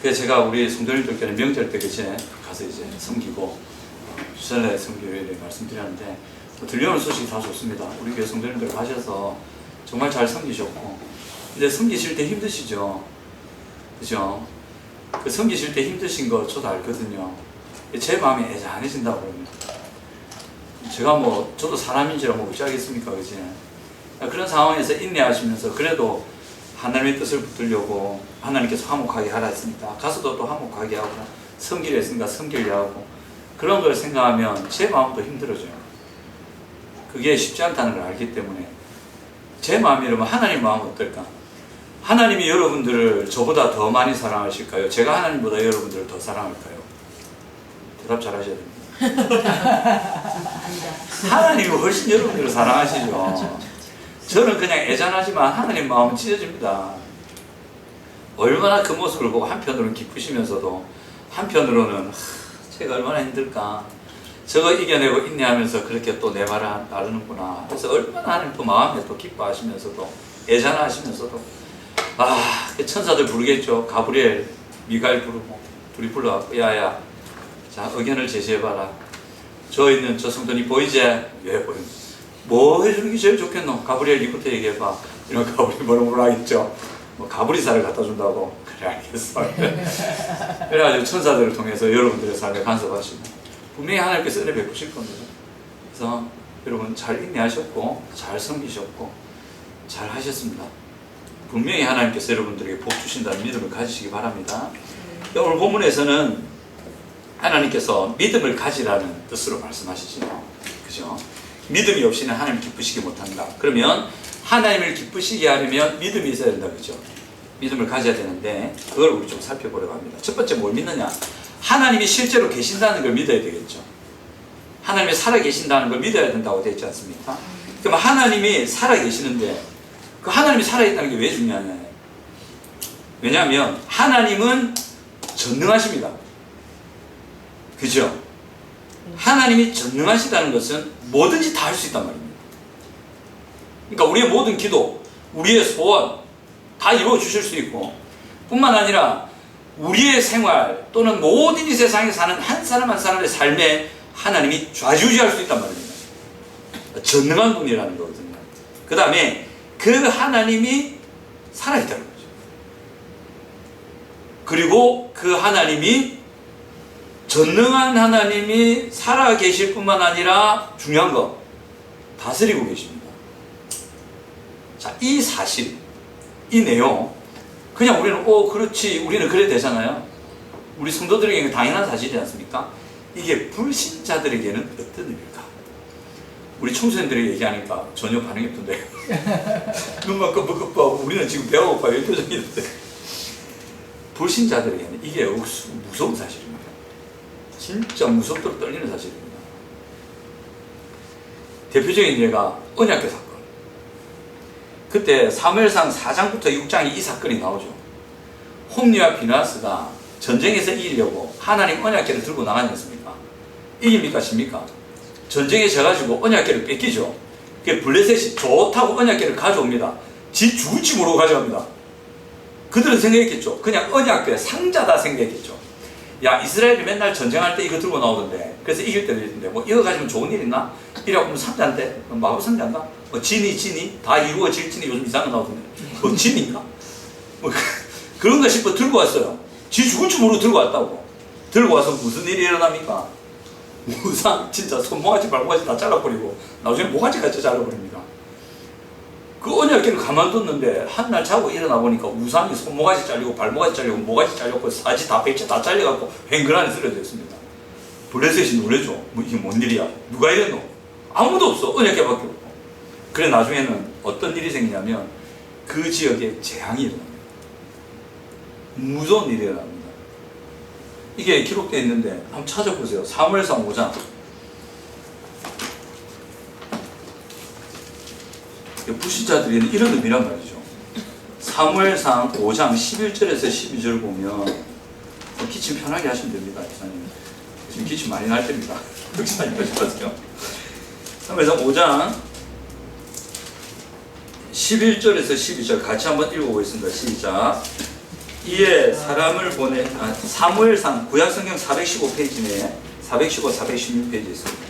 그래서 제가 우리 성도님들께는 명절 때 그제 가서 이제 섬기고 주설날 섬기를 말씀드렸는데 들려오는 소식이 다 좋습니다. 우리 교회 성도님들 가셔서 정말 잘 섬기셨고, 근데 섬기실 때 힘드시죠, 그죠? 그 섬기실 때 힘드신 거 저도 알거든요. 제 마음이 애잔해진다고 그럽니다. 제가 뭐 저도 사람인지라 뭐 어찌하겠습니까, 그지? 그런 상황에서 인내하시면서 그래도 하나님의 뜻을 붙들려고 하나님께서 화목하게 하라 했으니까 가서도 또 화목하게 하고, 섬기려 했으니까 섬기려 하고, 그런 걸 생각하면 제 마음도 힘들어져요. 그게 쉽지 않다는 걸 알기 때문에 제 마음이라면 하나님 마음은 어떨까? 하나님이 여러분들을 저보다 더 많이 사랑하실까요? 제가 하나님보다 여러분들을 더 사랑할까요? 대답 잘 하셔야 됩니다. 하나님이 훨씬 여러분들을 사랑하시죠. 저는 그냥 애잔하지만 하나님 마음은 찢어집니다. 얼마나 그 모습을 보고 한편으로는 기쁘시면서도 한편으로는 제가 얼마나 힘들까, 저거 이겨내고 인내하면서 그렇게 또 내 말을 나르는구나. 그래서 얼마나 하나님 또 마음에 또 기뻐하시면서도 애잔하시면서도 천사들 부르겠죠. 가브리엘, 미가엘 부르고 둘이 불러갖고 야야, 자 의견을 제시해봐라. 저 있는 저 성도님 보이지? 예 보입니다. 뭐 해주는 게 제일 좋겠노? 가브리엘 이부터 얘기해봐. 이런 가브리엘 뭐라 하겠죠. 뭐 가브리살을 갖다 준다고. 그래 알겠어. 그래가지고 천사들을 통해서 여러분들의 삶에 간섭하시고 분명히 하나님께서 은혜 베푸실 겁니다. 그래서 여러분 잘 인내하셨고 잘 섬기셨고 잘 하셨습니다. 분명히 하나님께서 여러분들에게 복 주신다는 믿음을 가지시기 바랍니다. 오늘 본문에서는 하나님께서 믿음을 가지라는 뜻으로 말씀하시죠. 그죠? 믿음이 없이는 하나님 기쁘시게 못한다. 그러면 하나님을 기쁘시게 하려면 믿음이 있어야 된다. 그죠? 믿음을 가져야 되는데 그걸 우리 좀 살펴보려고 합니다. 첫 번째 뭘 믿느냐? 하나님이 실제로 계신다는 걸 믿어야 되겠죠. 하나님이 살아계신다는 걸 믿어야 된다고 되어 있지 않습니까? 그럼 하나님이 살아계시는데 그 하나님이 살아있다는 게 왜 중요하냐? 왜냐하면 하나님은 전능하십니다. 그죠? 하나님이 전능하시다는 것은 뭐든지 다 할 수 있단 말입니다. 그러니까 우리의 모든 기도, 우리의 소원 다 이루어 주실 수 있고, 뿐만 아니라 우리의 생활 또는 모든 이 세상에 사는 한 사람 한 사람의 삶에 하나님이 좌지우지할 수 있단 말입니다. 전능한 분이라는 거거든요. 그 다음에 그 하나님이 살아있다는 거죠. 그리고 그 하나님이 전능한 하나님이 살아계실 뿐만 아니라 중요한 거 다스리고 계십니다. 자, 이 사실, 이 내용 그냥 우리는 그렇지 우리는 그래 되잖아요. 우리 성도들에게는 당연한 사실이지 않습니까? 이게 불신자들에게는 어떤 의미일까? 우리 청소년들이 얘기하니까 전혀 반응이 없던데 눈만 끄덕끄덕 우리는 지금 배가 고파요 이 표정이던데 불신자들에게는 이게 무서운 사실입니다. 진짜 무섭도록 떨리는 사실입니다. 대표적인 예가 언약궤 사건. 그때 사무엘상 4장부터 6장에 이 사건이 나오죠. 홈리와 비나스가 전쟁에서 이기려고 하나님 언약궤를 들고 나가지 않습니까? 이깁니까 집니까? 전쟁에 져가지고 언약궤를 뺏기죠. 블레셋이 좋다고 언약궤를 가져옵니다. 지 죽을지 모르고 가져갑니다. 그들은 생각했겠죠. 그냥 언약궤 상자다 생각했겠죠. 야, 이스라엘이 맨날 전쟁할 때 이거 들고 나오던데, 그래서 이길 때도 있던데, 뭐 이거 가지면 좋은 일 있나? 이라고 하면 상자인데? 마법 상자인가? 뭐 진이 다 이루어질 진이 요즘 이상한 거 나오던데, 뭐 진인가? 뭐 그런가 싶어 들고 왔어요. 지 죽을 줄 모르고 들고 왔다고. 들고 와서 무슨 일이 일어납니까? 우상 진짜 손모가지 발모가지 다 잘라버리고 나중에 모가지까지 잘라버립니다. 그 언약궤를 가만뒀는데 한날 자고 일어나 보니까 우상이 손모가지 잘리고 발모가지 잘리고 모가지 잘렸고 사지 다 백지 다 잘려갖고 횡글 안에 쓰러져 있습니다. 블레셋이 놀래죠. 뭐 이게 뭔 일이야? 누가 이랬노? 아무도 없어. 언약궤밖에 없고. 그래 나중에는 어떤 일이 생기냐면 그 지역에 재앙이 일어납니다. 무서운 일이 일어납니다. 이게 기록되어 있는데 한번 찾아보세요. 사무엘상 5장. 불신자들이 이런 의미란 말이죠. 사무엘상 5장 11절에서 12절 보면 기침 편하게 하시면 됩니다. 기사님. 지금 기침 많이 날 때입니다. 기사님 하시면서요. 사무엘상 5장 11절에서 12절 같이 한번 읽어보겠습니다. 시작. 이에 사람을 보내 사무엘상 구약성경 415페이지네. 415, 416페이지 있습니다.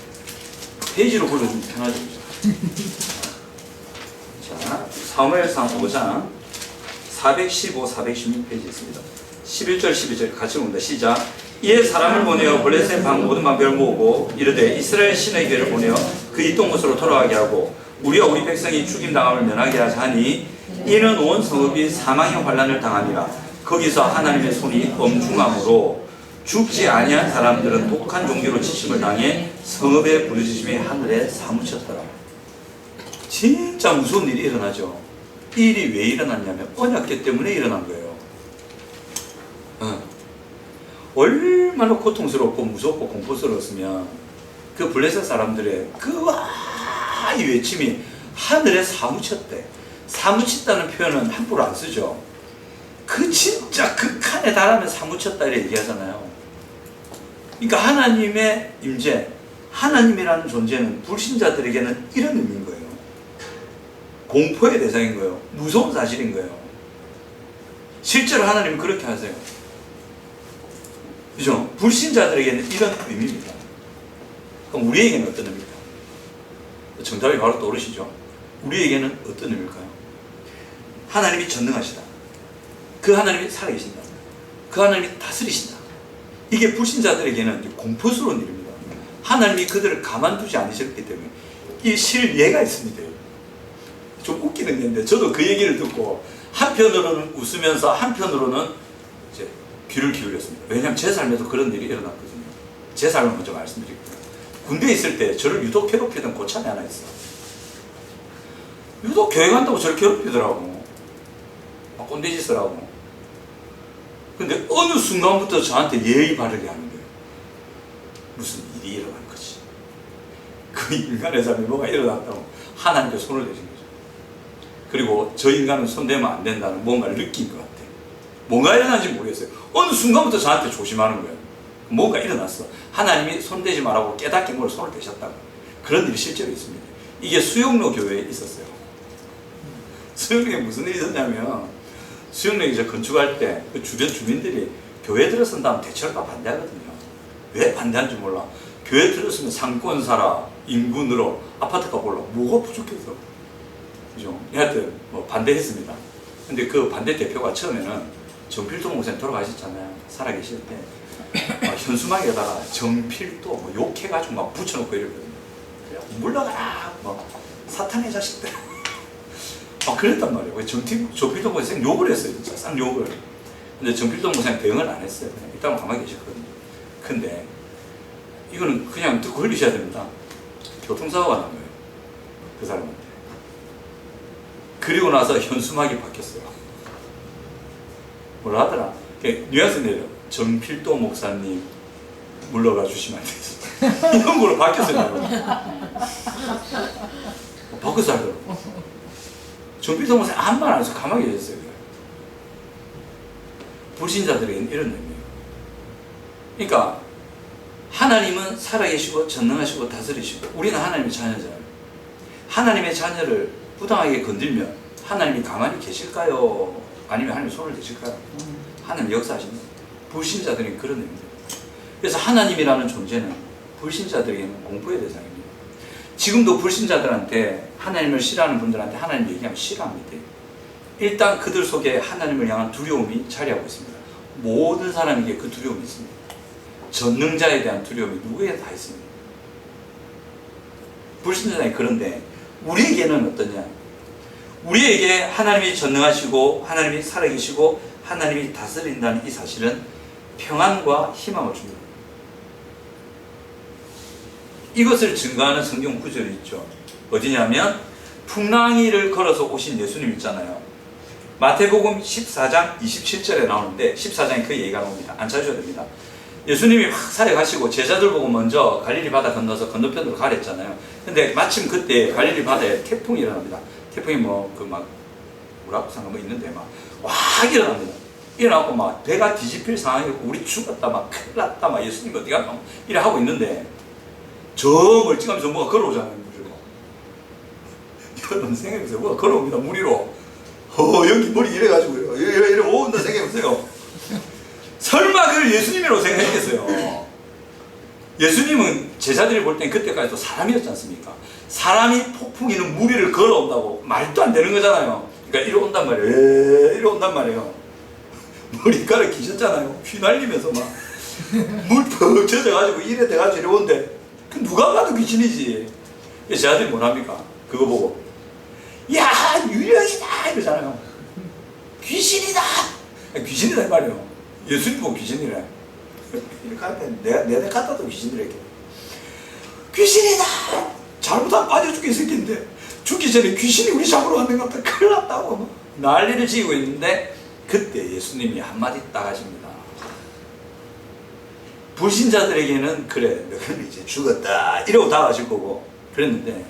페이지로 불러주면 편하죠. 자, 사무엘상 5장 415, 416페이지 있습니다. 11절, 12절 같이 봅니다. 시작. 이에 사람을 보내어 블레셋 방 모든 방배를 모으고 이르되 이스라엘 신의 교회를 보내어 그 있던 곳으로 돌아가게 하고 우리와 우리 백성이 죽임당함을 면하게 하자니 이는 온 성읍이 사망의 환난을 당하니라. 거기서 하나님의 손이 엄중함으로 죽지 아니한 사람들은 독한 종기로 치심을 당해 성읍의 부르짖음이 하늘에 사무쳤더라. 진짜 무서운 일이 일어나죠. 이 일이 왜 일어났냐면 언약궤 때문에 일어난 거예요. 얼마나 고통스럽고 무섭고 공포스러웠으면 그 블레셋 사람들의 그 이 외침이 하늘에 사무쳤대. 사무쳤다는 표현은 함부로 안 쓰죠. 그 진짜 극한에 달하면 사무쳤다 이렇게 얘기하잖아요. 그러니까 하나님의 임재, 하나님이라는 존재는 불신자들에게는 이런 의미인 거예요. 공포의 대상인 거예요. 무서운 사실인 거예요. 실제로 하나님은 그렇게 하세요. 그죠? 불신자들에게는 이런 의미입니다. 그럼 우리에게는 어떤 의미일까요? 정답이 바로 떠오르시죠? 우리에게는 어떤 의미일까요? 하나님이 전능하시다. 그 하나님이 살아계신다. 그 하나님이 다스리신다. 이게 불신자들에게는 공포스러운 일입니다. 하나님이 그들을 가만두지 않으셨기 때문에 이 실예가 있습니다. 좀 웃기는 건데 저도 그 얘기를 듣고 한편으로는 웃으면서 한편으로는 이제 귀를 기울였습니다. 왜냐하면 제 삶에도 그런 일이 일어났거든요. 제 삶을 먼저 말씀드릴게요. 군대에 있을 때 저를 유독 괴롭히던 고참이 하나 있어요. 유독 교회 간다고 저를 괴롭히더라고. 막 꼰대짓을 하고. 근데 어느 순간부터 저한테 예의 바르게 하는 거예요. 무슨 일이 일어난 거지. 그 인간의 삶에 뭐가 일어났다고 하나님께 손을 대신 거죠. 그리고 저 인간은 손대면 안 된다는 뭔가를 느낀 것 같아요. 뭔가 일어난지 모르겠어요. 어느 순간부터 저한테 조심하는 거예요. 뭔가 일어났어. 하나님이 손대지 말라고 깨닫게 뭘 손을 대셨다고. 그런 일이 실제로 있습니다. 이게 수영로 교회에 있었어요. 수영로에 무슨 일이 있었냐면 수영로에 이제 건축할 때 그 주변 주민들이 교회 들어선다면 대철과 반대하거든요. 왜 반대하는지 몰라. 교회 들어서면 상권 사라, 인구 늘어, 아파트가 올라. 뭐가 부족해서. 그죠? 하여튼 뭐 반대했습니다. 근데 그 반대 대표가 처음에는 정필도 목사님 돌아가셨잖아요. 살아계실 때 현수막에다가 정필도 뭐 욕해가지고 막 붙여놓고 이러거든요. 그래 물러가라 뭐 사탄의 자식들 그랬단 말이에요. 정필도 목사님 욕을 했어요. 진짜 쌍 욕을. 근데 정필도 목사님 대응을 안 했어요. 그냥 일단 가만히 계셨거든요. 근데 이거는 그냥 듣고 흘리셔야 됩니다. 교통사고가 난 거예요. 그 사람한테. 그리고 나서 현수막이 바뀌었어요. 뭐라 하더라? 뉘앙스 내려. 정필도 목사님 물러가 주시면 안 되겠어요. 이런 걸로 바뀌었어요. 바꿔서 하더라고. 정필도 목사님 아무 말 안 해서 가만히 계셨어요. 불신자들에게는 이런 의미예요. 그러니까 하나님은 살아계시고 전능하시고 다스리시고 우리는 하나님의 자녀잖아요. 하나님의 자녀를 부당하게 건들면 하나님이 가만히 계실까요? 아니면 하나님이 손을 대실까요? 하나님이 역사하십니다. 불신자들에게는 그런 의미입니다. 그래서 하나님이라는 존재는 불신자들에게는 공포의 대상입니다. 지금도 불신자들한테 하나님을 싫어하는 분들한테 하나님 얘기하면 싫어합니다. 일단 그들 속에 하나님을 향한 두려움이 자리하고 있습니다. 모든 사람에게 그 두려움이 있습니다. 전능자에 대한 두려움이 누구에게 다 있습니다. 불신자는 그런데 우리에게는 어떠냐? 우리에게 하나님이 전능하시고 하나님이 살아계시고 하나님이 다스린다는 이 사실은 평안과 희망을 줍니다. 이것을 증거하는 성경 구절이 있죠. 어디냐면 풍랑이를 걸어서 오신 예수님 있잖아요. 마태복음 14장 27절에 나오는데 14장에 그 얘기가 나옵니다. 안 찾으셔도 됩니다. 예수님이 확 사역하시고 제자들 보고 먼저 갈릴리 바다 건너서 건너편으로 가랬잖아요. 근데 마침 그때 갈릴리 바다에 태풍이 일어납니다. 태풍이 우라쿠산가 있는데 확 일어납니다. 일어나고 막 배가 뒤집힐 상황이고 우리 죽었다 막 큰일 났다 막 예수님 어디 갔나 이래 하고 있는데 저 멀쩡하면서 뭐가 걸어오잖아요. 무리로. 여러분 생각해보세요. 뭐가 걸어옵니다. 무리로. 여기 머리 이래가지고요. 이래 온다 생각해보세요. 설마 그걸 예수님이라고 생각했겠어요? 예수님은 제자들이 볼 땐 그때까지도 사람이었지 않습니까? 사람이 폭풍이는 무리를 걸어온다고 말도 안 되는 거잖아요. 그러니까 이리 온단 말이에요. 이리 온단 말이에요. 머리카락 기셨잖아요. 휘날리면서 막 물 퍽 젖어가지고 이래 돼가지고 이리 온대. 그 누가 봐도 귀신이지. 제자들이 뭐랍니까? 그거 보고 야 유령이다 이러잖아요. 귀신이다. 귀신이다 이 말이에요. 예수님 보고 귀신이래. 이렇게 하는데 내가 갖다 도 귀신이래. 귀신이다. 잘못하면 빠져 죽게 생긴데 죽기 전에 귀신이 우리 잡으러 왔는 것 같아. 큰일 났다고 막 난리를 지고 있는데 그때 예수님이 한마디 딱 하십니다. 불신자들에게는 그래 너는 이제 죽었다 이러고 다가가실 거고 그랬는데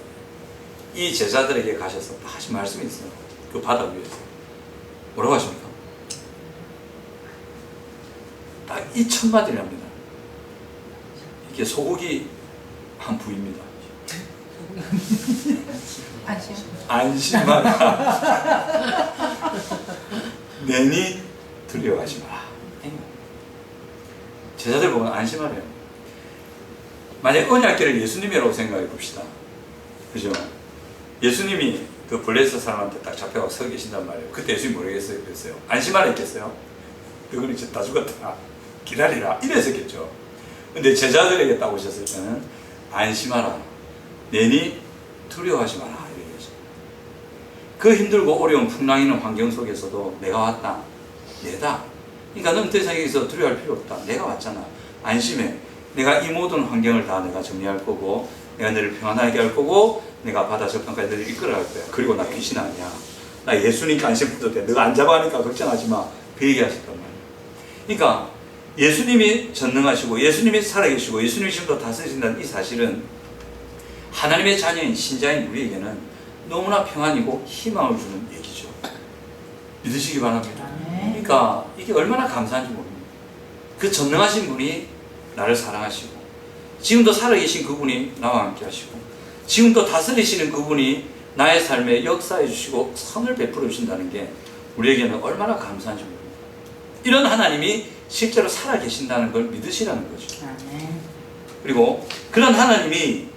이 제자들에게 가셔서 하신 말씀이 있어요. 그 바다 위에서 뭐라고 하십니까? 딱 이 첫 마디를 합니다. 이게 소고기 한 부위입니다. 안심하라. 내니 두려워하지 마라. 제자들 보면 안심하래요. 만약 언약궤를 예수님이라고 생각해 봅시다. 그죠? 예수님이 그 블레셋 사람한테 딱 잡혀가서 서 계신단 말이에요. 그때 예수님 모르겠어요? 그랬어요. 안심하라 했겠어요? 너는 이제 다 죽었다. 기다리라. 이랬었겠죠. 근데 제자들에게 딱 오셨을 때는 안심하라. 내니 두려워하지 마라. 이렇게 하십니다. 그 힘들고 어려운 풍랑 있는 환경 속에서도 내가 왔다. 내다. 그러니까 너는 더 이상 여기서 두려워할 필요 없다. 내가 왔잖아. 안심해. 내가 이 모든 환경을 다 내가 정리할 거고 내가 너를 평안하게 할 거고 내가 바다 저편까지 너를 이끌어갈 거야. 그리고 나 귀신 아니야. 나 예수니까 안심해도 돼. 너가 안 잡아가니까 걱정하지 마. 그 얘기 하셨단 말이야. 그러니까 예수님이 전능하시고 예수님이 살아계시고 예수님이 지금도 다스리신다는 이 사실은 하나님의 자녀인 신자인 우리에게는 너무나 평안이고 희망을 주는 얘기죠. 믿으시기 바랍니다. 그러니까 이게 얼마나 감사한지 모릅니다. 그 전능하신 분이 나를 사랑하시고 지금도 살아계신 그분이 나와 함께 하시고 지금도 다스리시는 그분이 나의 삶에 역사해 주시고 선을 베풀어 주신다는 게 우리에게는 얼마나 감사한지 모릅니다. 이런 하나님이 실제로 살아계신다는 걸 믿으시라는 거죠. 그리고 그런 하나님이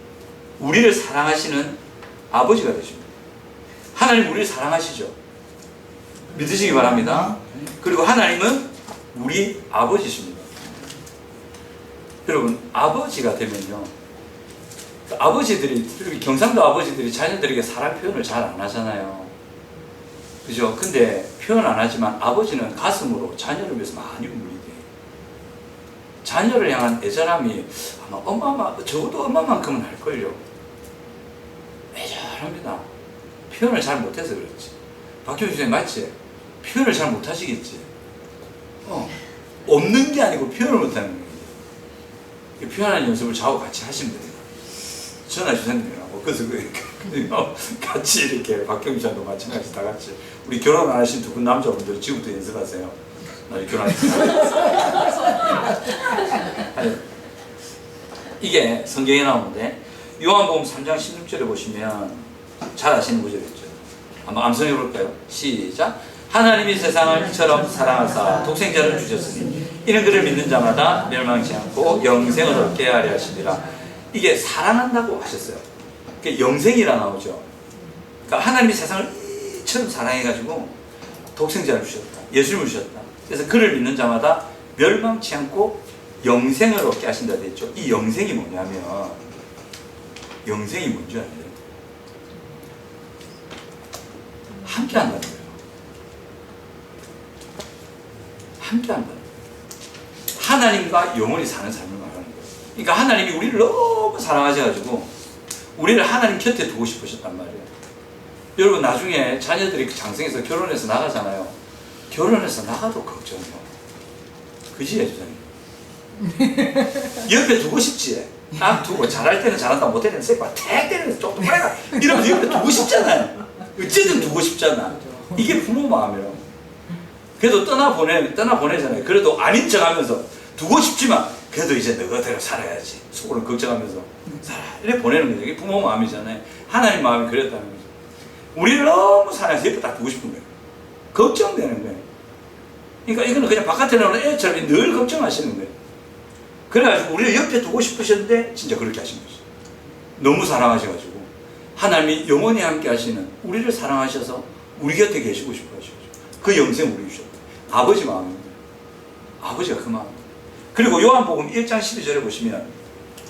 우리를 사랑하시는 아버지가 되십니다. 하나님 우리를 사랑하시죠. 믿으시기 바랍니다. 그리고 하나님은 우리 아버지십니다. 여러분 아버지가 되면요, 아버지들이 경상도 아버지들이 자녀들에게 사랑 표현을 잘 안 하잖아요. 그죠? 근데 표현 안 하지만 아버지는 가슴으로 자녀를 위해서 많이 울리대. 자녀를 향한 애절함이 아마 적어도 엄마만큼은 할걸요. 애절합니다. 표현을 잘 못해서 그렇지. 박효준 선생님 맞지? 표현을 잘 못하시겠지. 없는 게 아니고 표현을 못하는 거예요. 표현하는 연습을 저하고 같이 하시면 됩니다. 전화 주선님이라고. 그래서 같이 이렇게 박경규 씨도 마찬가지 다 같이 우리 결혼 안 하신 두 분 남자분들 지금부터 연습하세요. 나중에 결혼하세요. 이게 성경에 나오는데 요한복음 3장 16절에 보시면 잘 아시는 구절이죠. 한번 암송해 볼까요? 시작. 하나님이 세상을 이처럼 사랑하사 독생자를 주셨으니 이는 그를 믿는 자마다 멸망치 않고 영생을 얻게 하려 하시니라. 이게 사랑한다고 하셨어요. 영생이라 나오죠. 그러니까 하나님이 세상을 이처럼 사랑해가지고 독생자를 주셨다. 예수님을 주셨다. 그래서 그를 믿는 자마다 멸망치 않고 영생을 얻게 하신다 됐죠. 이 영생이 뭐냐면 영생이 뭔지 아세요? 함께 한다는 거예요. 함께 한다는 거예요. 하나님과 영원히 사는 삶을 말하는 거예요. 그러니까 하나님이 우리를 너무 사랑하셔가지고 우리를 하나님 곁에 두고 싶으셨단 말이에요. 여러분 나중에 자녀들이 장성해서 결혼해서 나가잖아요. 결혼해서 나가도 걱정이요. 그지 예수님? 옆에 두고 싶지. 딱 두고 잘할 때는 잘한다 못할 때는 쎄봐 택 때리면서 좀 그래가 이러면서 옆에 두고 싶잖아요. 어쨌든 두고 싶잖아. 이게 부모 마음이에요. 그래도 떠나보내잖아요. 그래도 아닌 척하면서 두고 싶지만 그래도 이제 너희대로 살아야지. 속으로 걱정하면서 살아. 이렇게 보내는 거죠. 이게 부모 마음이잖아요. 하나님 마음이 그랬다는 거죠. 우리를 너무 사랑해서 옆에 딱 두고 싶은 거예요. 걱정되는 거예요. 그러니까 이거는 그냥 바깥에 나오는 애처럼 늘 걱정하시는 거예요. 그래가지고 우리를 옆에 두고 싶으셨는데 진짜 그렇게 하신 거죠. 너무 사랑하셔가지고 하나님이 영원히 함께 하시는 우리를 사랑하셔서 우리 곁에 계시고 싶어 하셔가지고 그 영생 우리 주셨다. 아버지 마음입니다. 아버지가 그 마음. 그리고 요한복음 1장 12절에 보시면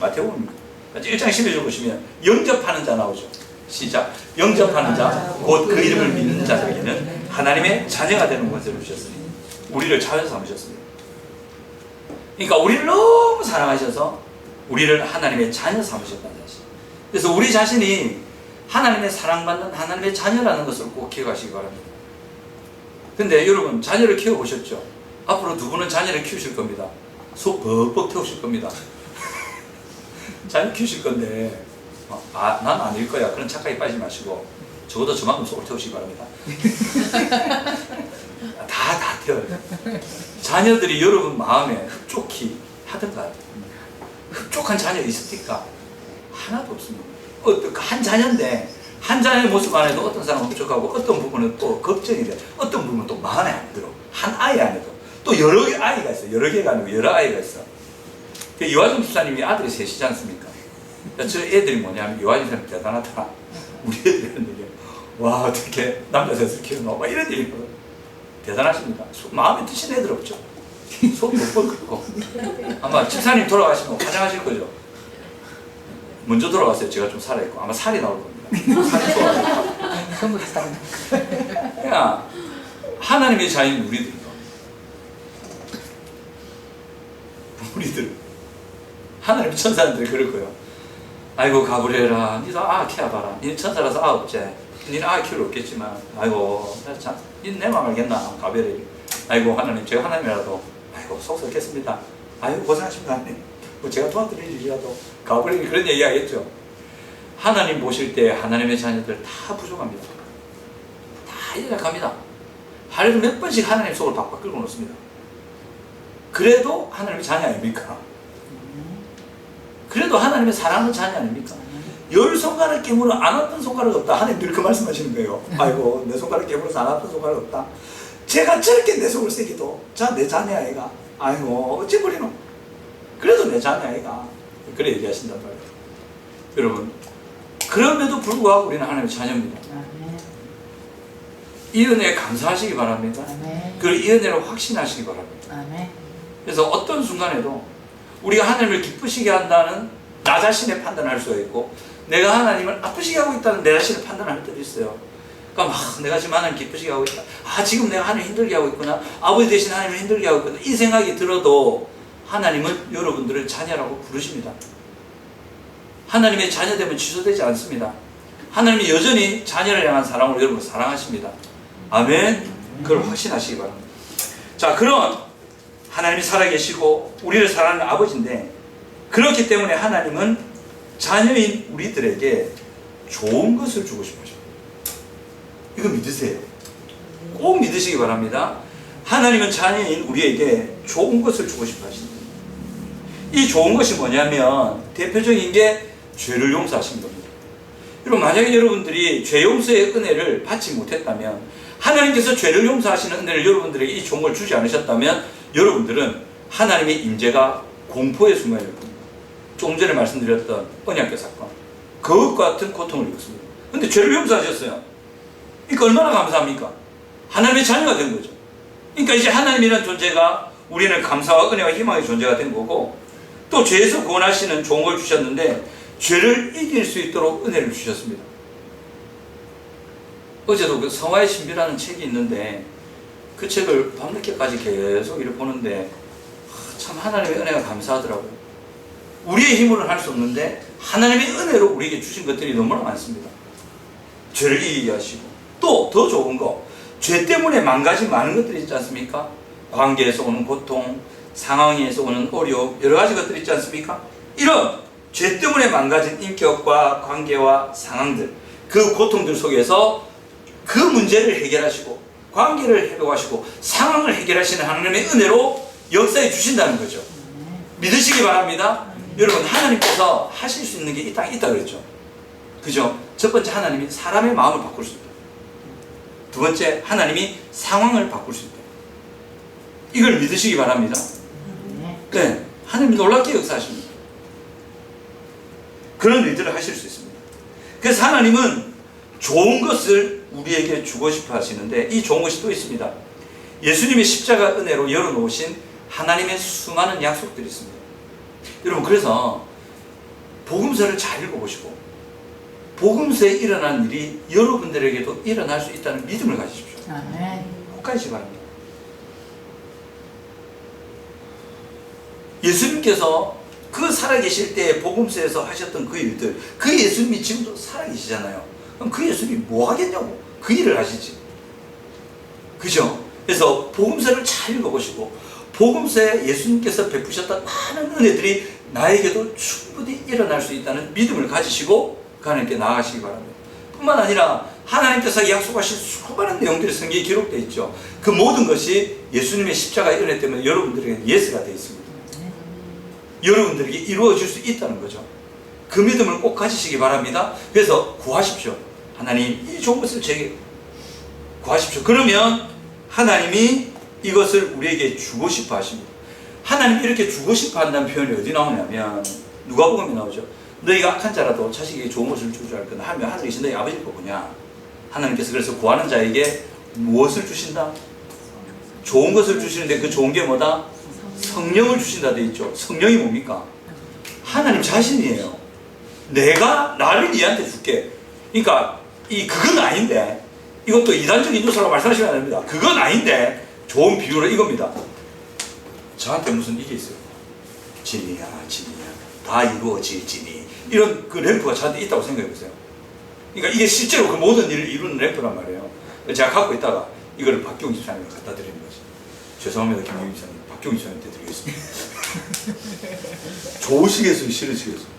마태복음입니다. 1장 12절 보시면 영접하는 자 나오죠. 시작. 영접하는 자 곧 그 이름을 믿는 자들에게는 하나님의 자녀가 되는 것을 주셨으니 우리를 자녀 삼으셨습니다. 그러니까 우리를 너무 사랑하셔서 우리를 하나님의 자녀 삼으셨다는 사실. 그래서 우리 자신이 하나님의 사랑받는 하나님의 자녀라는 것을 꼭 기억하시기 바랍니다. 근데 여러분 자녀를 키워보셨죠? 앞으로 두 분은 자녀를 키우실 겁니다. 속 벅벅 태우실 겁니다. 자녀 키우실 건데 난 아닐 거야 그런 착각에 빠지지 마시고 적어도 저만큼 속을 태우시기 바랍니다. 다 태워요. 자녀들이 여러분 마음에 흡족히 하든가. 흡족한 자녀 있습니까? 하나도 없습니다. 한 자녀인데 한 자녀의 모습 안에도 어떤 사람은 흡족하고 어떤 부분은 또 걱정이 돼. 어떤 부분은 또 마음에 안 들어. 한 아이 안에도 또 여러 개 아이가 있어. 여러 개가 아니고 여러 아이가 있어. 이화정 집사님이 아들이 셋이지 않습니까? 저 애들이 뭐냐면 이화정 집사님 대단하다. 우리 애들이 하는 얘기야. 와 어떻게 남자 셋을 키워놓아 막 이런 얘기거든. 대단하십니다. 마음에 드신 애들 없죠? 속이 못 벌고 아마 집사님 돌아가시면 화장하실 거죠? 먼저 돌아갔어요. 제가 좀 살아있고 아마 살이 나올 겁니다. 살이 좋아요. 그냥 하나님의 자인 우리들 하나님의 천사들이 그럴 거예요. 아이고 가브리엘아 니도 키워봐라. 니는 천사라서 없제. 니는 키울 없겠지만 아이고 참 니는 내 마음 알겠나 가브리엘이. 아이고 하나님 제가 하나님이라도 아이고 속 썩겠습니다. 아이고 고생하십니다 하나님. 뭐 제가 도와드릴 일이라도 가브리엘이 그런 얘기 하겠죠. 하나님 보실 때 하나님의 자녀들 다 부족합니다. 다 연약합니다. 하루에 몇 번씩 하나님 속을 박박 끌고 놓습니다. 그래도 하나님의 자녀 아닙니까? 그래도 하나님의 사랑하는 자녀 아닙니까? 10손가락 깨물어 안 왔던 손가락 없다. 하나님 늘 그 말씀하시는 거예요. 아이고 내 손가락 깨물어서 안 왔던 손가락 없다. 제가 저렇게 내 속을 새기도 내 자녀 아이가 아이고 어찌 버리노. 그래도 내 자녀 아이가 그래 얘기하신단 말이에요. 여러분 그럼에도 불구하고 우리는 하나님의 자녀입니다. 이 은혜에 감사하시기 바랍니다. 그리고 이 은혜를 확신하시기 바랍니다. 그래서 어떤 순간에도 우리가 하나님을 기쁘시게 한다는 나 자신의 판단을 할 수가 있고 내가 하나님을 아프시게 하고 있다는 내 자신의 판단을 할 때도 있어요. 그러니까 내가 지금 하나님 기쁘시게 하고 있다. 지금 내가 하나님 힘들게 하고 있구나. 아버지 대신 하나님을 힘들게 하고 있구나. 이 생각이 들어도 하나님은 여러분들을 자녀라고 부르십니다. 하나님의 자녀됨은 취소되지 않습니다. 하나님이 여전히 자녀를 향한 사랑으로 여러분을 사랑하십니다. 아멘. 그걸 확신하시기 바랍니다. 자, 그런 하나님이 살아계시고 우리를 사랑하는 아버지인데 그렇기 때문에 하나님은 자녀인 우리들에게 좋은 것을 주고 싶어 하십니다. 이거 믿으세요. 꼭 믿으시기 바랍니다. 하나님은 자녀인 우리에게 좋은 것을 주고 싶어 하십니다. 이 좋은 것이 뭐냐면 대표적인 게 죄를 용서하신 겁니다. 여러분 만약에 여러분들이 죄 용서의 은혜를 받지 못했다면 하나님께서 죄를 용서하시는 은혜를 여러분들에게 이 좋은 걸 주지 않으셨다면 여러분들은 하나님의 임재가 공포의 순간일 겁니다. 조금 전에 말씀드렸던 언약궤 사건 그것과 같은 고통을 겪습니다. 그런데 죄를 용서하셨어요. 그러니까 얼마나 감사합니까? 하나님의 자녀가 된 거죠. 그러니까 이제 하나님이라는 존재가 우리는 감사와 은혜와 희망의 존재가 된 거고 또 죄에서 구원하시는 좋은 걸 주셨는데 죄를 이길 수 있도록 은혜를 주셨습니다. 어제도 그 성화의 신비라는 책이 있는데 그 책을 밤늦게까지 계속 이렇게 보는데 참 하나님의 은혜가 감사하더라고요. 우리의 힘으로는 할 수 없는데 하나님의 은혜로 우리에게 주신 것들이 너무나 많습니다. 죄를 이기게 하시고 또 더 좋은 거 죄 때문에 망가진 많은 것들이 있지 않습니까? 관계에서 오는 고통, 상황에서 오는 어려움 여러 가지 것들이 있지 않습니까? 이런 죄 때문에 망가진 인격과 관계와 상황들 그 고통들 속에서 그 문제를 해결하시고 관계를 회복하시고 상황을 해결하시는 하나님의 은혜로 역사해 주신다는 거죠. 믿으시기 바랍니다. 여러분 하나님께서 하실 수 있는 게 이 땅에 있다 그랬죠. 그죠? 첫 번째 하나님이 사람의 마음을 바꿀 수 있다. 두 번째, 하나님이 상황을 바꿀 수 있다. 이걸 믿으시기 바랍니다. 네, 하나님이 놀랍게 역사하십니다. 그런 일들을 하실 수 있습니다. 그래서 하나님은 좋은 것을 우리에게 주고 싶어 하시는데, 이 좋은 것이 또 있습니다. 예수님의 십자가 은혜로 열어놓으신 하나님의 수많은 약속들이 있습니다. 여러분, 그래서 복음서를 잘 읽어보시고 복음서에 일어난 일이 여러분들에게도 일어날 수 있다는 믿음을 가지십시오. 꼭 가지시기 바랍니다. 예수님께서 그 살아계실 때 복음서에서 하셨던 그 일들, 그 예수님이 지금도 살아계시잖아요. 그럼 그 예수님이 뭐 하겠냐고, 그 일을 하시지. 그죠? 그래서 복음서를 잘 읽어보시고 복음서에 예수님께서 베푸셨던 많은 은혜들이 나에게도 충분히 일어날 수 있다는 믿음을 가지시고 하나님께 나아가시기 바랍니다. 뿐만 아니라 하나님께서 약속하신 수많은 내용들이 성경에 기록되어 있죠. 그 모든 것이 예수님의 십자가의 은혜 때문에 여러분들에게 예스가 되어 있습니다. 여러분들에게 이루어질 수 있다는 거죠. 그 믿음을 꼭 가지시기 바랍니다. 그래서 구하십시오. 하나님, 이 좋은 것을 제게 구하십시오. 그러면 하나님이 이것을 우리에게 주고 싶어 하십니다. 하나님이 이렇게 주고 싶어 한다는 표현이 어디 나오냐면 누가복음에 나오죠. 너희가 악한 자라도 자식에게 좋은 것을 줄 줄 알거나 하면 하늘에 계신 너희 아버지일 거구냐. 하나님께서 그래서 구하는 자에게 무엇을 주신다? 좋은 것을 주시는데 그 좋은 게 뭐다? 성령을 주신다 돼 있죠. 성령이 뭡니까? 하나님 자신이에요. 내가 나를 니한테 줄게. 그러니까 그건 아닌데, 이것도 이단적인 요소라고 말씀하시면 안 됩니다. 그건 아닌데 좋은 비유로 이겁니다. 저한테 무슨 이게 있어요. 진이야, 진이야, 다 이루어질지니, 이런 그 램프가 저한테 있다고 생각해 보세요. 그러니까 이게 실제로 그 모든 일을 이루는 램프란 말이에요. 제가 갖고 있다가 이거를 박경 집사님께 갖다 드리는 거죠. 죄송합니다, 김경 집사님. 박경 집사님한테 드리겠습니다. 좋으시겠어요, 싫으시겠어요?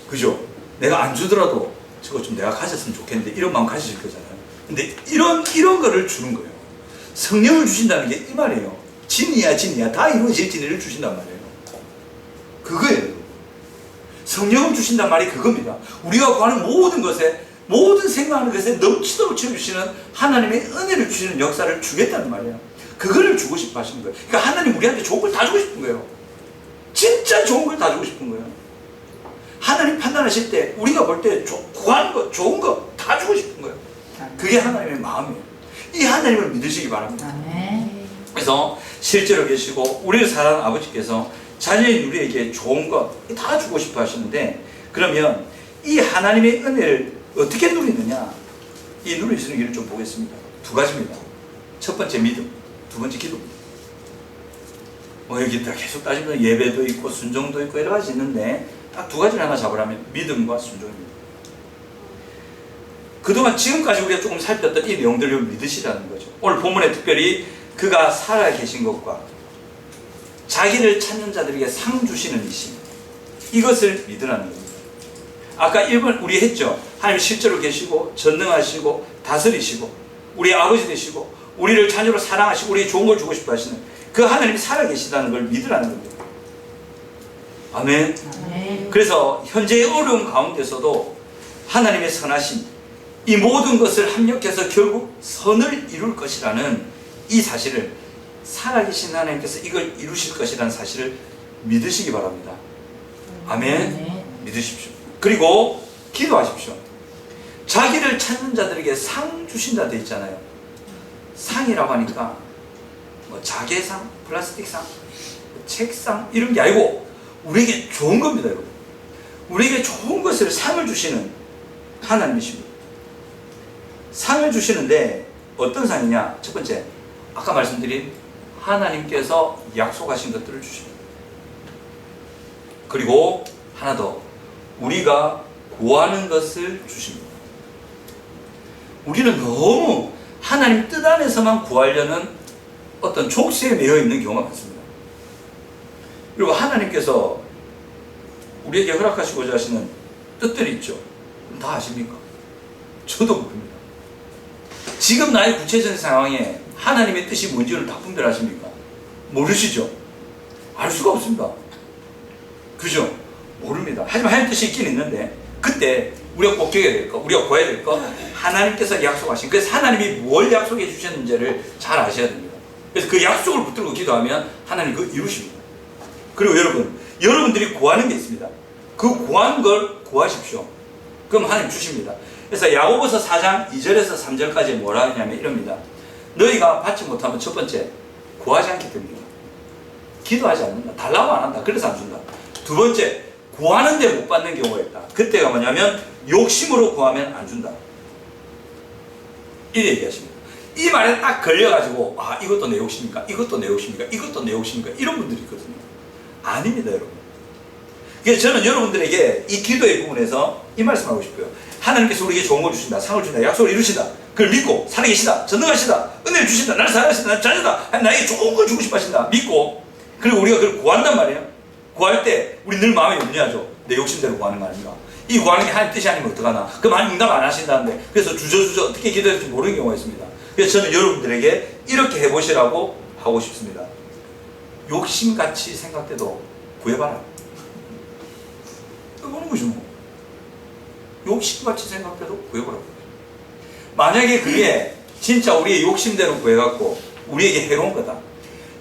그죠? 내가 안 주더라도 저거 좀 내가 가졌으면 좋겠는데 이런 마음 가지실 거잖아요. 근데 이런 거를 주는 거예요. 성령을 주신다는 게 이 말이에요. 진이야, 진이야, 다 이루어질 진리를 주신단 말이에요. 그거예요. 성령을 주신단 말이 그겁니다. 우리가 구하는 모든 것에, 모든 생각하는 것에 넘치도록 채워주시는 하나님의 은혜를 주시는 역사를 주겠다는 말이에요. 그거를 주고 싶어 하시는 거예요. 그러니까 하나님 우리한테 좋은 걸 다 주고 싶은 거예요. 진짜 좋은 걸 다 주고 싶은 거예요. 하나님 판단하실 때 우리가 볼 때 구하는 거, 좋은 거 다 주고 싶은 거예요. 그게 하나님의 마음이에요. 이 하나님을 믿으시기 바랍니다. 그래서 실제로 계시고 우리를 사랑하는 아버지께서 자녀인 우리에게 좋은 것 다 주고 싶어 하시는데, 그러면 이 하나님의 은혜를 어떻게 누리느냐, 이 누릴 수 있는 길을 좀 보겠습니다. 두 가지입니다. 첫 번째 믿음, 두 번째 기도입니다. 여기 계속 따지면 예배도 있고 순종도 있고 여러 가지 있는데 딱 두 가지를 하나 잡으라면 믿음과 순종입니다. 그동안 지금까지 우리가 조금 살폈던 이 내용들을 믿으시라는 거죠. 오늘 본문에 특별히 그가 살아 계신 것과 자기를 찾는 자들에게 상 주시는 이심, 이것을 믿으라는 겁니다. 아까 1번 우리 했죠. 하나님 실제로 계시고 전능하시고 다스리시고 우리의 아버지 되시고 우리를 자녀로 사랑하시고 우리에게 좋은 걸 주고 싶어 하시는 그 하나님이 살아 계시다는 걸 믿으라는 겁니다. 아멘. 그래서 현재의 어려움 가운데서도 하나님의 선하심, 이 모든 것을 합력해서 결국 선을 이룰 것이라는 이 사실을, 살아계신 하나님께서 이걸 이루실 것이라는 사실을 믿으시기 바랍니다. 아멘. 믿으십시오. 그리고 기도하십시오. 자기를 찾는 자들에게 상 주신다 되어 있잖아요. 상이라고 하니까 자개상, 플라스틱상, 책상 이런 게 아니고 우리에게 좋은 겁니다, 여러분. 우리에게 좋은 것을 상을 주시는 하나님이십니다. 상을 주시는데 어떤 상이냐? 첫 번째, 아까 말씀드린 하나님께서 약속하신 것들을 주십니다. 그리고 하나 더, 우리가 구하는 것을 주십니다. 우리는 너무 하나님 뜻 안에서만 구하려는 어떤 족쇄에 매여 있는 경우가 많습니다. 그리고 하나님께서 우리에게 허락하시고자 하시는 뜻들이 있죠. 다 아십니까? 저도 모릅니다. 지금 나의 구체적인 상황에 하나님의 뜻이 뭔지를 다 분별하십니까? 모르시죠? 알 수가 없습니다. 그죠? 모릅니다. 하지만 하나님의 뜻이 있긴 있는데 그때 우리가 꼭 기억해야 될 거, 우리가 구해야 될 거, 하나님께서 약속하신, 그래서 하나님이 뭘 약속해 주셨는지를 잘 아셔야 됩니다. 그래서 그 약속을 붙들고 기도하면 하나님 그거 이루십니다. 그리고 여러분들이 구하는 게 있습니다. 그 구한 걸 구하십시오. 그럼 하나님 주십니다. 그래서 야고보서 4장 2절에서 3절까지 뭐라 하냐면 이럽니다. 너희가 받지 못하면 첫 번째, 구하지 않기 때문이다. 기도하지 않는다. 달라고 안 한다. 그래서 안 준다. 두 번째, 구하는데 못 받는 경우가 있다. 그때가 뭐냐면 욕심으로 구하면 안 준다. 이래 얘기하십니다. 이 말에 딱 걸려가지고 아, 이것도 내 욕심입니까? 이것도 내 욕심입니까? 이것도 내 욕심입니까? 이런 분들이 있거든요. 아닙니다, 여러분. 그래서 저는 여러분들에게 이 기도의 부분에서 이 말씀하고 싶어요. 하나님께서 우리에게 좋은 걸 주신다, 상을 주신다, 약속을 이루신다. 그걸 믿고 살아계시다, 전능하시다, 은혜를 주신다, 나를 사랑하신다, 나를 자녀다, 나에게 좋은 걸 주고 싶어 하신다. 믿고, 그리고 우리가 그걸 구한단 말이에요. 구할 때 우리 늘 마음이 염려하죠. 내 욕심대로 구하는 거 아닌가. 이 구하는 게 하나님 뜻이 아니면 어떡하나. 그럼 하나님 응답 안 하신다는데, 그래서 주저주저 어떻게 기도해야 될지 모르는 경우가 있습니다. 그래서 저는 여러분들에게 이렇게 해보시라고 하고 싶습니다. 욕심같이 생각돼도 구해봐라. 그거는 것이 뭐. 욕심같이 생각돼도 구해보라고. 만약에 그게 진짜 우리의 욕심대로 구해갖고 우리에게 해로운 거다.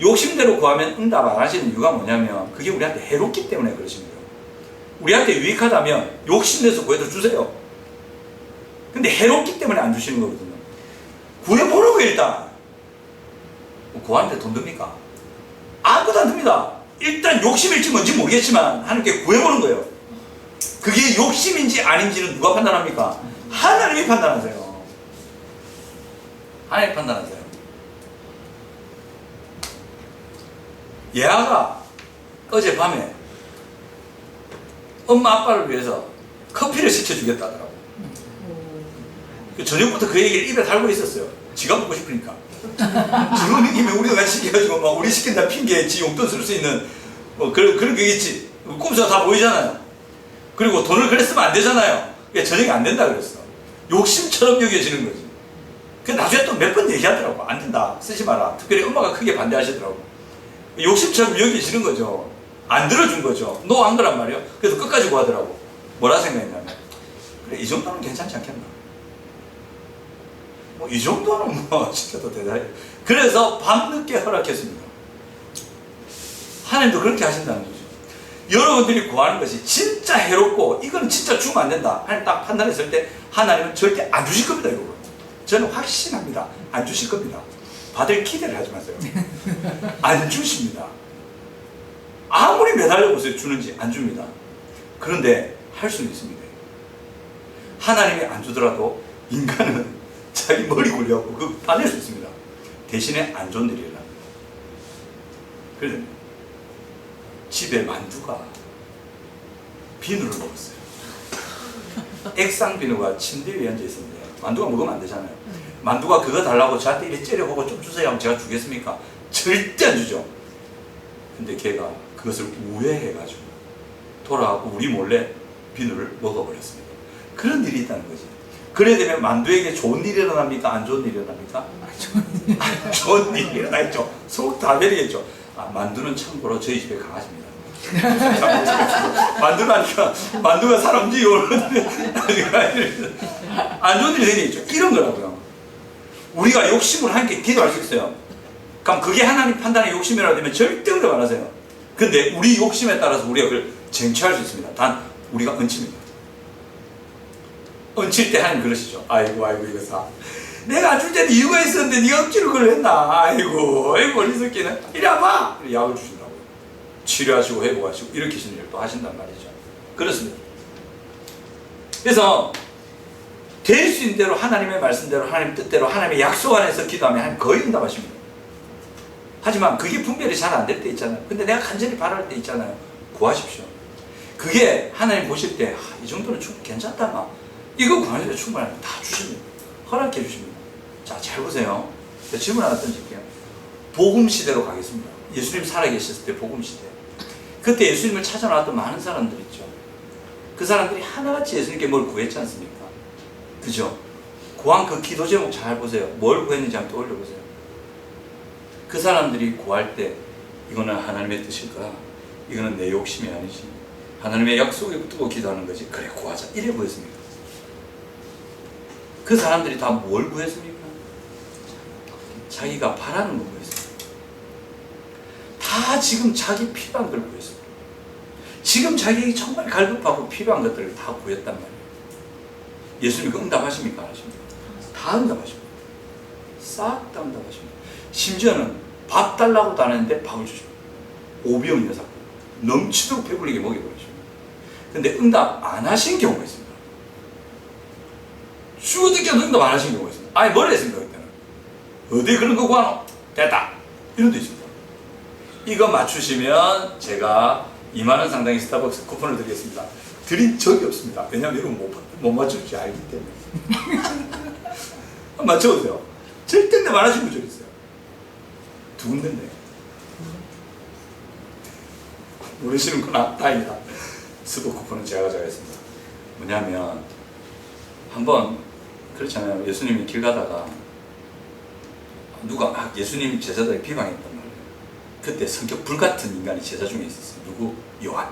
욕심대로 구하면 응답 안 하시는 이유가 뭐냐면 그게 우리한테 해롭기 때문에 그러십니다. 우리한테 유익하다면 욕심내서 구해도 주세요. 근데 해롭기 때문에 안 주시는 거거든요. 구해보라고 일단. 구하는데 돈 듭니까? 아무것도 안 듭니다. 일단 욕심일지 뭔지 모르겠지만 하나님께 구해보는 거예요. 그게 욕심인지 아닌지는 누가 판단합니까? 하나님이 판단하세요. 하나님이 판단하세요. 예아가 어젯밤에 엄마 아빠를 위해서 커피를 시켜주겠다 하더라고. 저녁부터 그 얘기를 입에 달고 있었어요. 지가 먹고 싶으니까. 지금 느낌에 우리가 같이 시켜가지고 막 우리 시킨다 핑계에 지 용돈 쓸 수 있는 뭐 그런 게 있지. 꼼수가 다 보이잖아요. 그리고 돈을 그래 쓰면 안 되잖아요. 그러니까 저녁이 안 된다 그랬어. 욕심처럼 여겨지는 거지. 그 나중에 또 몇 번 얘기하더라고. 안 된다. 쓰지 마라. 특별히 엄마가 크게 반대하시더라고. 욕심처럼 여겨지는 거죠. 안 들어준 거죠. 노 한 거란 말이에요. 그래서 끝까지 구하더라고. 뭐라 생각했냐면 그래 이 정도는 괜찮지 않겠나. 뭐 이 정도는 뭐 시켜도 대단해. 그래서 밤늦게 허락했습니다. 하나님도 그렇게 하신다는 거죠. 여러분들이 구하는 것이 진짜 해롭고 이건 진짜 주면 안 된다. 하나님 딱 판단했을 때 하나님은 절대 안 주실 겁니다. 여러분. 저는 확신합니다. 안 주실 겁니다. 받을 기대를 하지 마세요. 안 주십니다. 아무리 매달려 보세요. 주는지 안 줍니다. 그런데 할 수는 있습니다. 하나님이 안 주더라도 인간은 자기 머리 굴려갖고 그거 받을 수 있습니다. 대신에 안 좋은 일이 일어납니다. 그래서 집에 만두가 비누를 먹었어요. 액상 비누가 침대 위에 앉아 있었는데 만두가 먹으면 안 되잖아요. 만두가 그거 달라고 저한테 이렇게 째려보고 좀 주세요 하면 제가 주겠습니까? 절대 안 주죠. 근데 걔가 그것을 우회해가지고 돌아가고 우리 몰래 비누를 먹어버렸습니다. 그런 일이 있다는 거지. 그래야 되면 만두에게 좋은 일이 일어납니까? 안 좋은 일이 일어납니까? 안 좋은 일이 일어나겠죠. 속 다 베리겠죠. 아, 만두는 참고로 저희 집에 강아지입니다. 만두가 사람 움직이고 오는데 안 좋은 일이 생기겠죠. 이런 거라고요. 우리가 욕심을 하나님께 기도할 수 있어요. 그럼 그게 하나님 판단의 욕심이라고 되면 절대 응답 안 하세요. 근데 우리 욕심에 따라서 우리가 그걸 쟁취할 수 있습니다. 단 우리가 얹힙니다. 얹힐 때 하나님 그러시죠. 아이고 이거 사. 내가 안 줄 때는 이유가 있었는데 네가 억지로 그걸 했나. 아이고 이 새끼는 이리 와봐. 약을 주신다고요. 치료하시고 회복하시고 일으키시는 일도 하신단 말이죠. 그렇습니다. 그래서 될 수 있는 대로 하나님의 말씀대로 하나님 뜻대로 하나님의 약속 안에서 기도하면 하나님 거의 응답하십니다. 하지만 그게 분별이 잘 안 될 때 있잖아요. 근데 내가 간절히 바랄 때 있잖아요. 구하십시오. 그게 하나님 보실 때 이 정도는 괜찮다 막 이거 구하는데 충분합니다. 다 주십니다. 허락해 주십니다. 자, 잘 보세요. 질문 하나 던질게요. 복음 시대로 가겠습니다. 예수님 살아계셨을 때 복음 시대. 그때 예수님을 찾아 나왔던 많은 사람들 있죠. 그 사람들이 하나같이 예수님께 뭘 구했지 않습니까? 그죠? 구한 그 기도 제목 잘 보세요. 뭘 구했는지 한번 떠올려 보세요. 그 사람들이 구할 때 이거는 하나님의 뜻일까? 이거는 내 욕심이 아니지. 하나님의 약속에 붙들고 기도하는 거지. 그래 구하자. 이래 보였습니다. 그 사람들이 다 뭘 구했습니까? 자기가 바라는 걸 구했어요. 다 지금 자기 필요한 걸 구했어요. 지금 자기 정말 갈급하고 필요한 것들을 다 구했단 말이에요. 예수님이 그 응답하십니까? 안 하십니까? 다 응답하십니다. 싹 다 응답하십니다. 심지어는 밥 달라고도 안 했는데 밥을 주십니다. 오병이어 사건. 넘치도록 배불리게 먹여버리십니다. 근데 응답 안 하신 경우가 있습니다. 죽어듣게도 응답 안 하신 경우가 있습니다. 아니 뭘 했습니까 그때는? 어디 그런 거 구하노? 됐다. 이런 데 있습니다. 이거 맞추시면 제가 2만원 상당의 스타벅스 쿠폰을 드리겠습니다. 드린 적이 없습니다. 왜냐하면 이건 못 맞출 줄 알기 때문에. 맞춰보세요. 절대 내 말하신 적 있어요. 두 군데인데. 모르시는구나. 다행이다. 스포 쿠폰은 제가 가져가겠습니다. 뭐냐면 한번 그렇잖아요. 예수님이 길 가다가 누가 예수님 제자들을 비방했단 말이에요. 그때 성격 불같은 인간이 제자 중에 있었어요. 누구? 요한.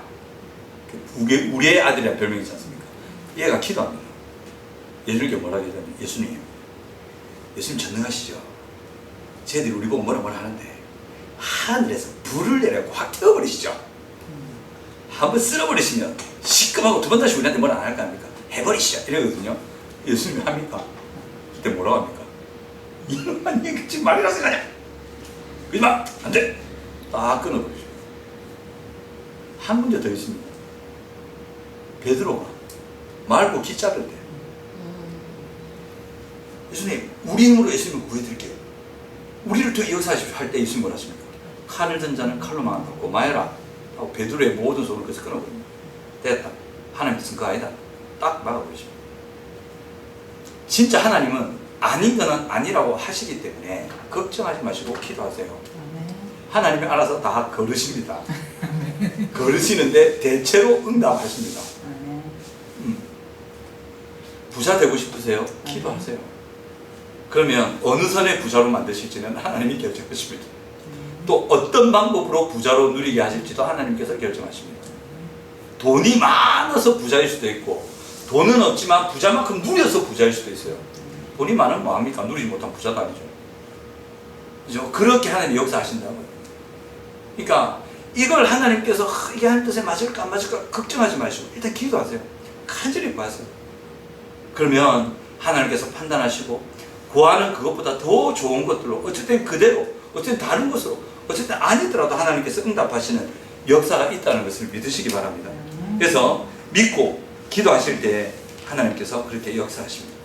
우리의 아들이라는 별명이 있지 않습니까? 얘가 기도합니다. 예수님께 뭐라고 했더니 예수님 전능하시죠? 쟤들이 우리 보고 뭐라 하는데 하늘에서 불을 내려고 확 태워버리시죠? 한번 쓸어버리시면 시끄하고 두 번 다시 우리한테 뭐라 안 할 거 아닙니까? 해버리시죠. 이러거든요. 예수님이 합니까? 그때 뭐라고 합니까? 이놈만 얘기 지금 말이라 생각하냐? 그러지마! 안 돼! 딱 끊어버리죠. 한 문제 더 있습니다. 베드로가 말고 기 자를 때 예수님 우리 힘으로 예수님을 구해드릴게요. 우리를 통해 역사하십시오 할 때 예수님 뭐라 하십니까? 칼을 든 자는 칼로 망한다고 마해라 하고 베드로의 모든 소를 그래서 끊어버립니다. 됐다. 하나님께서는 그거 아니다. 딱 막아버리십니다. 진짜 하나님은 아닌 거는 아니라고 하시기 때문에 걱정하지 마시고 기도하세요. 하나님이 알아서 다 거르십니다. 거르시는데 대체로 응답하십니다. 부자 되고 싶으세요? 기도하세요. 그러면 어느 선의 부자로 만드실지는 하나님이 결정하십니다. 또 어떤 방법으로 부자로 누리게 하실지도 하나님께서 결정하십니다. 돈이 많아서 부자일 수도 있고 돈은 없지만 부자만큼 누려서 부자일 수도 있어요. 돈이 많으면 뭐합니까? 누리지 못한 부자도 아니죠. 그죠? 그렇게 하나님이 역사하신다고요. 그러니까 이걸 하나님께서 이게 하나님 뜻에 맞을까 안 맞을까 걱정하지 마시고 일단 기도하세요. 간절히 구하세요. 그러면 하나님께서 판단하시고 구하는 그것보다 더 좋은 것들로 어쨌든 그대로 어쨌든 다른 것으로 어쨌든 아니더라도 하나님께서 응답하시는 역사가 있다는 것을 믿으시기 바랍니다. 그래서 믿고 기도하실 때 하나님께서 그렇게 역사하십니다.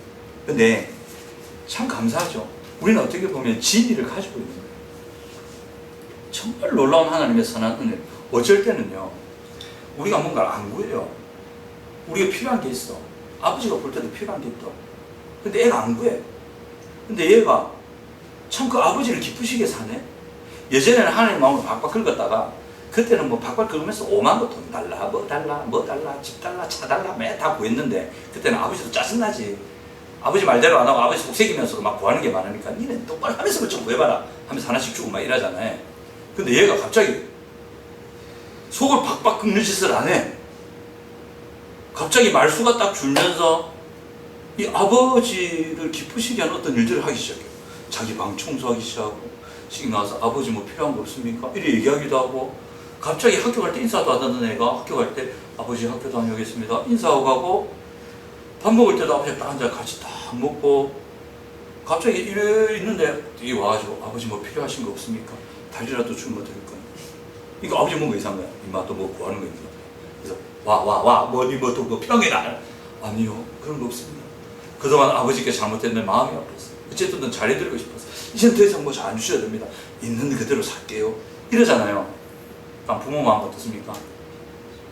근데 참 감사하죠. 우리는 어떻게 보면 진리를 가지고 있는 거예요. 정말 놀라운 하나님의 선한 은혜. 어쩔 때는요 우리가 뭔가를 안 구해요. 우리가 필요한 게 있어. 아버지가 볼 때도 필요한 게 있다. 근데 애가 안 구해. 근데 얘가 참 그 아버지를 기쁘시게 사네. 예전에는 하나님 마음을 박박 긁었다가 그때는 뭐 박박 긁으면서 오만 거 돈 달라 뭐 달라 뭐 달라 집 달라 차 달라 매 다 구했는데 그때는 아버지도 짜증나지. 아버지 말대로 안 하고 아버지 속삭이면서 막 구하는 게 많으니까 니네 똑바로 하면서 좀 구해봐라 하면서 하나씩 주고 막 이러잖아요. 근데 얘가 갑자기 속을 박박 긁는 짓을 안 해. 갑자기 말수가 딱 줄면서 이 아버지를 기쁘시게 하는 어떤 일들을 하기 시작해요. 자기 방 청소하기 시작하고 지금 나와서 아버지 뭐 필요한 거 없습니까? 이렇게 얘기하기도 하고 갑자기 학교 갈 때 인사도 안 하던 애가 학교 갈 때 아버지 학교 다녀오겠습니다 인사하고 가고 밥 먹을 때도 아버지 딱 앉아 같이 딱 먹고 갑자기 이래 있는데 이 와가지고 아버지 뭐 필요하신 거 없습니까? 달리라도 주면 드릴 거예요. 이거 아버지 뭔가 이상한 거야. 이마 또 뭐 구하는 거 있는 거야. 그래서 뭐 필요한 게 있나? 아니요 그런 거 없습니다. 그동안 아버지께 잘못했는데 마음이 아팠어요. 어쨌든 넌 잘해드리고 싶어서 이제는 더 이상 뭐 잘 안 주셔야 됩니다. 있는 그대로 살게요. 이러잖아요. 그럼 부모 마음 어떻습니까?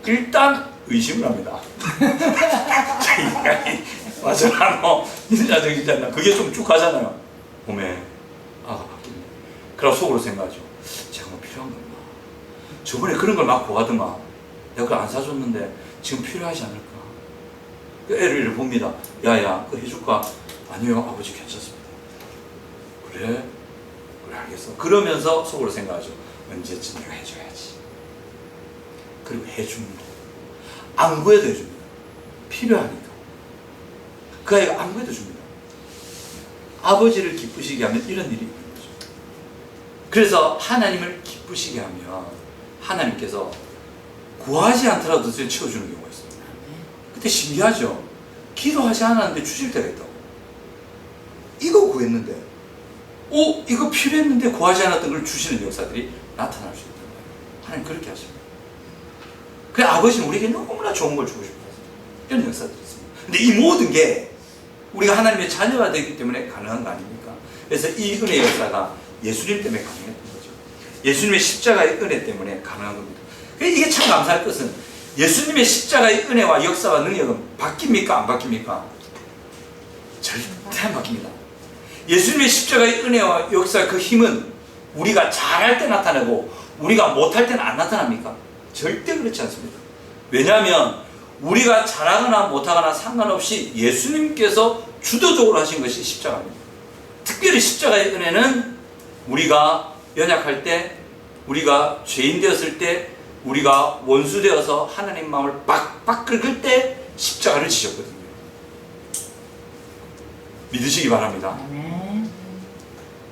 일단 의심을 합니다. 자기가 맞아 뭐 이러자 저기지 않나. 그게 좀 쭉 가잖아요. 봄에 아가 바뀌네. 그러고 속으로 생각하죠. 제가 뭐 필요한 건가? 저번에 그런 걸 막 구하더만 내가 그걸 안 사줬는데 지금 필요하지 않을까? 애를 봅니다. 야야 그거 해줄까? 아니요 아버지 괜찮습니다. 그래 알겠어. 그러면서 속으로 생각하죠. 언제쯤 내가 해줘야지. 그리고 해줍니다. 안 구해도 해줍니다. 필요하니까. 그 아이가 안 구해도 줍니다. 아버지를 기쁘시게 하면 이런 일이 있는 거죠. 그래서 하나님을 기쁘시게 하면 하나님께서 구하지 않더라도 채워주는 경우가 있어요. 그때 신기하죠. 기도하지 않았는데 주실 때가 있다고. 이거 구했는데, 이거 필요했는데 구하지 않았던 걸 주시는 역사들이 나타날 수 있다는 거예요. 하나님 그렇게 하십니다. 그래, 아버지는 우리에게 너무나 좋은 걸 주고 싶어요. 이런 역사들이 있습니다. 근데 이 모든 게 우리가 하나님의 자녀가 되기 때문에 가능한 거 아닙니까? 그래서 이 은혜의 역사가 예수님 때문에 가능했던 거죠. 예수님의 십자가의 은혜 때문에 가능한 겁니다. 이게 참 감사할 것은 예수님의 십자가의 은혜와 역사와 능력은 바뀝니까? 안 바뀝니까? 절대 안 바뀝니다. 예수님의 십자가의 은혜와 역사 그 힘은 우리가 잘할 때 나타나고 우리가 못할 때는 안 나타납니까? 절대 그렇지 않습니다. 왜냐하면 우리가 잘하거나 못하거나 상관없이 예수님께서 주도적으로 하신 것이 십자가입니다. 특별히 십자가의 은혜는 우리가 연약할 때, 우리가 죄인 되었을 때, 우리가 원수 되어서 하나님 마음을 빡빡 긁을 때 십자가를 지셨거든요. 믿으시기 바랍니다.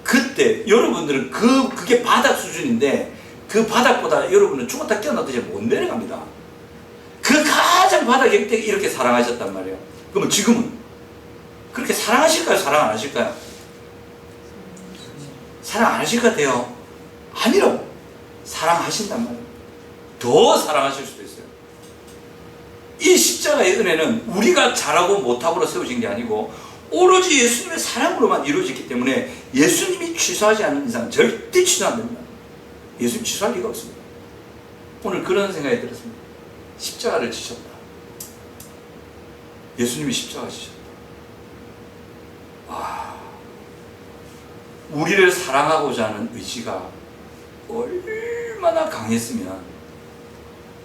그때 여러분들은 그게 바닥 수준인데 그 바닥보다 여러분은 죽었다 깨어나듯이 못 내려갑니다. 그 가장 바닥에 이렇게 사랑하셨단 말이에요. 그러면 지금은 그렇게 사랑하실까요? 사랑 안 하실까요? 사랑 안 하실 것 같아요. 아니라고. 사랑하신단 말이에요. 더 사랑하실 수도 있어요. 이 십자가의 은혜는 우리가 잘하고 못하고로 세워진 게 아니고 오로지 예수님의 사랑으로만 이루어졌기 때문에 예수님이 취소하지 않는 이상 절대 취소 안 됩니다. 예수님 취소할 리가 없습니다. 오늘 그런 생각이 들었습니다. 십자가를 지셨다. 예수님이 십자가 지셨다. 와, 우리를 사랑하고자 하는 의지가 얼마나 강했으면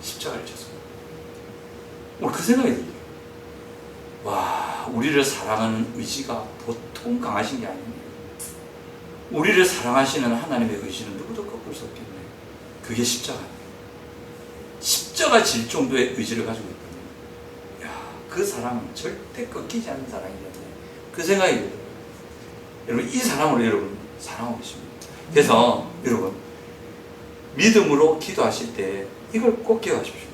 십자가를 졌습니다. 오늘 그 생각이 들어요. 와, 우리를 사랑하는 의지가 보통 강하신 게 아니네요. 우리를 사랑하시는 하나님의 의지는 누구도 꺾을 수 없겠네. 그게 십자가입니다. 십자가 질 정도의 의지를 가지고 있다면, 야, 그 사랑은 절대 꺾이지 않는 사랑이겠네. 그 생각이 들어요. 여러분, 이 사랑으로 여러분 사랑하고 계십니다. 그래서 여러분, 믿음으로 기도하실 때 이걸 꼭 기억하십시오.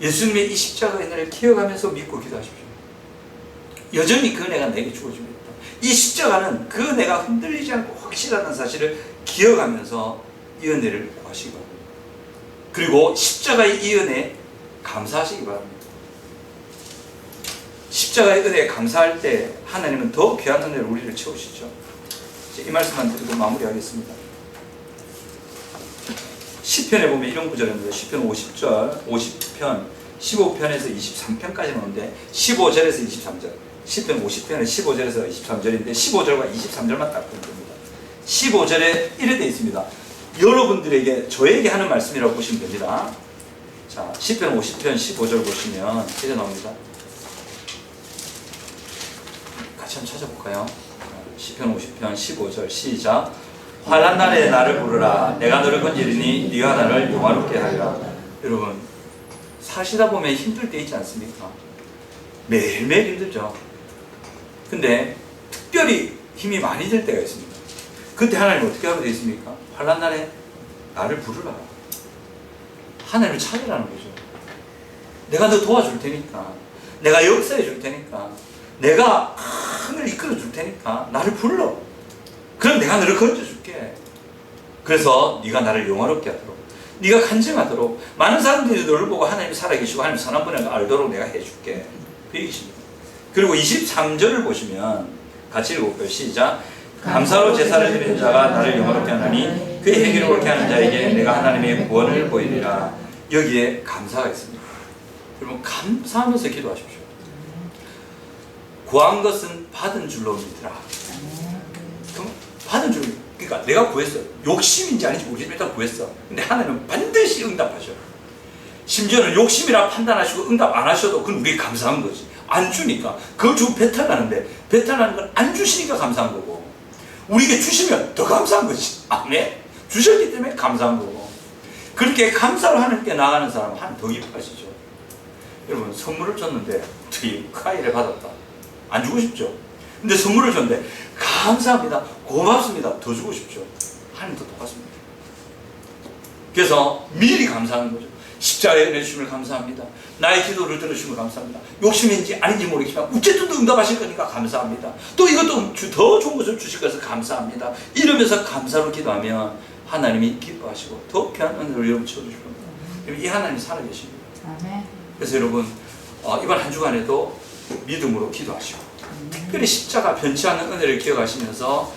예수님의 이 십자가의 은혜를 기억하면서 믿고 기도하십시오. 여전히 그 은혜가 내게 주어지고 있다. 이 십자가는 그 은혜가 흔들리지 않고 확실하다는 사실을 기억하면서 이 은혜를 구하시기 바랍니다. 그리고 십자가의 이 은혜에 감사하시기 바랍니다. 십자가의 은혜에 감사할 때 하나님은 더 귀한 은혜로 우리를 채우시죠. 이 말씀만 드리고 마무리하겠습니다. 시편에 보면 이런 구절입니다. 시편 50편 15편에서 23편까지 나오는데 15절에서 23절, 시편 50편에 15절에서 23절인데 15절과 23절만 딱 보면 됩니다. 15절에 이래 되어 있습니다. 여러분들에게, 저에게 하는 말씀이라고 보시면 됩니다. 자, 시편 50편 15절 보시면 이래 나옵니다. 같이 한번 찾아볼까요? 시편 50편 15절 시작. 환난 날에 나를 부르라. 내가 너를 건지리니 네가 나를 영화롭게 하리라. 여러분, 사시다 보면 힘들 때 있지 않습니까? 매일매일 힘들죠. 근데 특별히 힘이 많이 들 때가 있습니다. 그때 하나님 어떻게 하고 되어 있습니까? 환난 날에 나를 부르라. 하나님을 찾으라는 거죠. 내가 너 도와줄 테니까, 내가 역사해 줄 테니까, 내가 하늘을 이끌어 줄 테니까 나를 불러. 그럼 내가 너를 건져줄게. 그래서 네가 나를 영화롭게 하도록, 네가 간증하도록, 많은 사람들이 너를 보고 하나님이 살아계시고 하나님 선한 분을 알도록 내가 해줄게. 그 얘기십니다. 그리고 23절을 보시면 같이 읽어볼까요? 시작. 감사로 제사를 드리는 자가 나를 영화롭게 하나니 그의 행위를 옳게 하는 자에게 내가 하나님의 구원을 보이리라. 여기에 감사가 있습니다. 여러분, 감사하면서 기도하십시오. 구한 것은 받은 줄로 믿으라. 받은 줄, 그러니까 내가 구했어요. 욕심인지 아닌지 모르겠지만 일단 구했어. 근데 하나님은 반드시 응답하셔. 심지어는 욕심이라 판단하시고 응답 안 하셔도 그건 우리가 감사한 거지. 안 주니까. 그걸 주고 배탈나는데, 배탈나는 건 안 주시니까 감사한 거고, 우리에게 주시면 더 감사한 거지. 아멘. 주셨기 때문에 감사한 거고. 그렇게 감사를 하나님께 나가는 사람은 하나님 더 기뻐하시죠. 여러분, 선물을 줬는데 어떻게 카이를 받았다. 안 주고 싶죠. 근데 선물을 줬는데 감사합니다, 고맙습니다, 더 주고 싶죠. 하나님도 똑같습니다. 그래서 미리 감사하는 거죠. 십자가에 은혜 주심을 감사합니다. 나의 기도를 들으시면 감사합니다. 욕심인지 아닌지 모르겠지만 어쨌든 응답하실 거니까 감사합니다. 또 이것도 더 좋은 것을 주실 것을 감사합니다. 이러면서 감사로 기도하면 하나님이 기뻐하시고 더 귀한 은혜를 여러분 채워주실 겁니다. 이 하나님이 살아계십니다. 그래서 여러분 이번 한 주간에도 믿음으로 기도하시고 특별히 십자가 변치 않는 은혜를 기억하시면서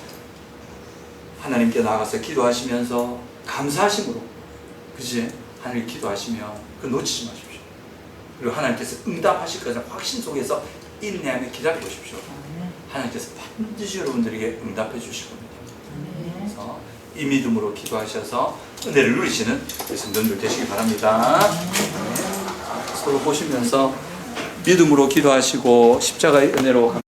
하나님께 나가서 기도하시면서 감사하심으로, 그치? 하나님 기도하시면 그 놓치지 마십시오. 그리고 하나님께서 응답하실 것을 확신 속에서 인내하며 기다려보십시오. 하나님께서 반드시 여러분들에게 응답해 주실 겁니다. 그래서 이 믿음으로 기도하셔서 은혜를 누리시는 성도님들 되시기 바랍니다. 서로 보시면서 믿음으로 기도하시고 십자가의 은혜로